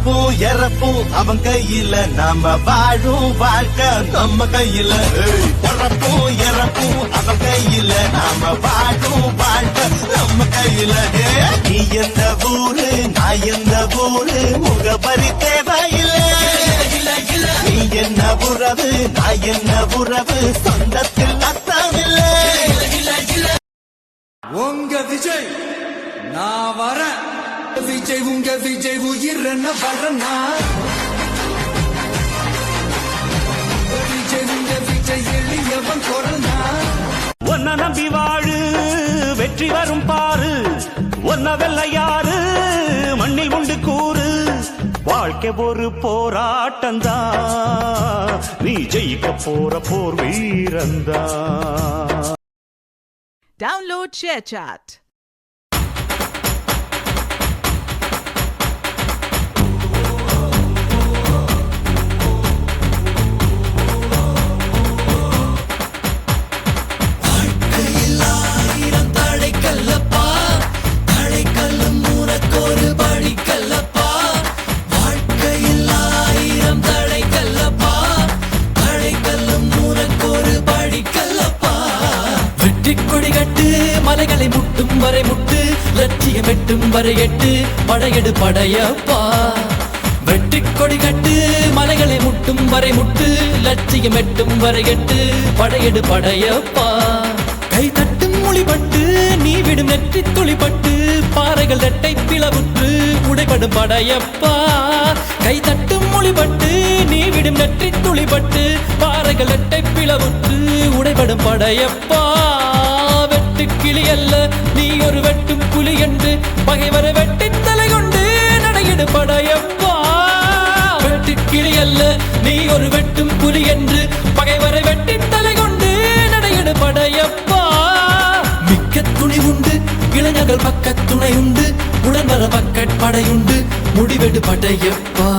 பொறப்பும் இறப்பும் அவன் கையில, நாம வாழும் வாழ்க்கை நம்ம கையில. பொறப்பும் இறப்பும் அவன் கையில, நாம வாழும் வாழ்க்கை நம்ம கையில. நீ எந்த ஊரு நான் எந்த ஊரு முகபரி தேவையில்லை. நீ என்ன உறவு நான் என்ன உறவு சொந்தத்தில் அர்த்தமில்லை. உங்க விஜய் நான் வரேன். விஜய் உங்க விஜய் உயிர் என்ன வரனா. விஜய் உங்க விஜய் எளியவன் கொரனா. ஒன்ன நம்பி வாழு வெற்றி வரும் பாரு. ஒன்ன வெல்ல யாரு மண்ணில் உண்டு கூறு. வாழ்க்கை ஒரு போராட்டந்தா, நீ ஜெயிக்க போற போர் வீரந்தா. Download ShareChat. மலைகளை முட்டும் வரை முட்டு, லட்சியம் எட்டும் வரை எட்டு, படையெடு படையப்பா. வெற்றி கொடி கட்டு மலைகளை முட்டும் வரை முட்டு, லட்சியம் எட்டும் வரை எட்டு, படையெடு படையப்பா. கை தட்டும் மொழிபட்டு நீ விடும் நெற்றி துளிப்பட்டு, பாறைகள் ரெட்டை பிளவுற்று உடைபடும் படையப்பா. கை தட்டும் மொழிபட்டு நீ விடும் நெற்றி துளிப்பட்டு, பாறைகள் ரெட்டை பிளவுற்று உடைபடும் படையப்பா. கிளி அல்ல நீ ஒரு வெட்டும் புலி என்று, பகைவரை வெட்டி தலை கொண்டு நடையிடு படையப்பா. வெட்டு கிளி அல்ல நீ ஒரு வெட்டும் புலி என்று, பகைவரை வெட்டி தலை கொண்டு நடையிடு படையப்பா. மிக்க துணி உண்டு இளைஞர்கள் பக்க துணை உண்டு, உடன்வர பக்க படையுண்டு முடிவெடு படையப்பா.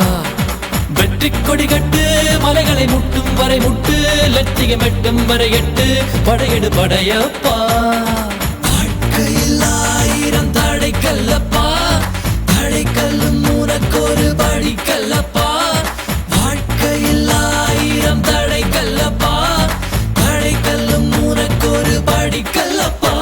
வெற்றி கொடி கட்டு மலைகளை முட்டும் வரை முட்டு, லட்சியம் எட்டும் வரை எட்டு, படையெடு படையப்பா. வாழ்க்கையில் ஆயிரம் தடை கல்லப்பா, தடை கல்லும் உனக்கொரு படி கல்லப்பா. வாழ்க்கையில் ஆயிரம் தடை கல்லப்பா, தடை கல்லும் உனக்கொரு படி கல்லப்பா.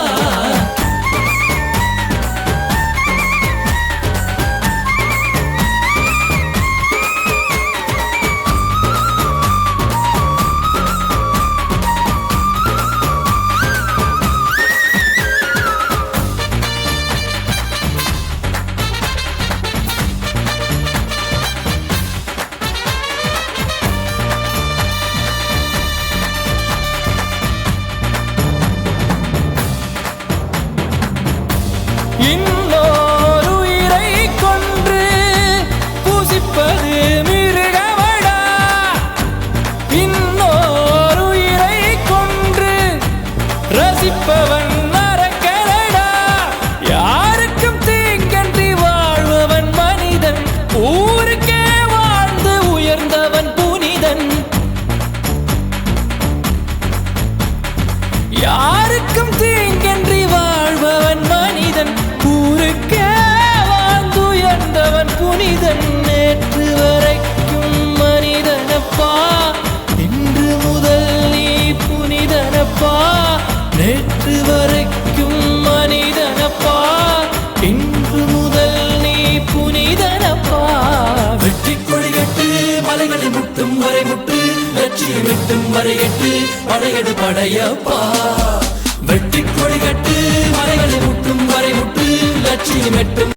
இன்னொரு உயிரை கொன்று பூசிப்பது மிருகமடா. இன்னொரு உயிரை கொன்று ரசிப்பவன் நரக்கரடா. யாருக்கும் தீங்கன்றி வாழ்பவன் மனிதன், ஊருக்கே வாழ்ந்து உயர்ந்தவன் புனிதன். யாருக்கும் தீங்கன்றி வாழ்பவன் மனிதன், ஊருக்கே வாழ்ந்து உயர்ந்தவன் புனிதன். நேற்று வரைக்கும் மனிதனப்பா, இன்று முதல் நீ புனிதனப்பா. நேற்று வரைக்கும் மனிதனப்பா, இன்று முதல் நீ புனிதனப்பா. வெற்றி கொடி கட்டு மலைகளை முட்டும் வரை முட்டு, லட்சியம் எட்டும் வரை எட்டு, படையெடு படையப்பா. வெற்றி கொடி கட்டு மலைகளை முட்டும் வரை முட்டு, லட்சியம் எட்டும்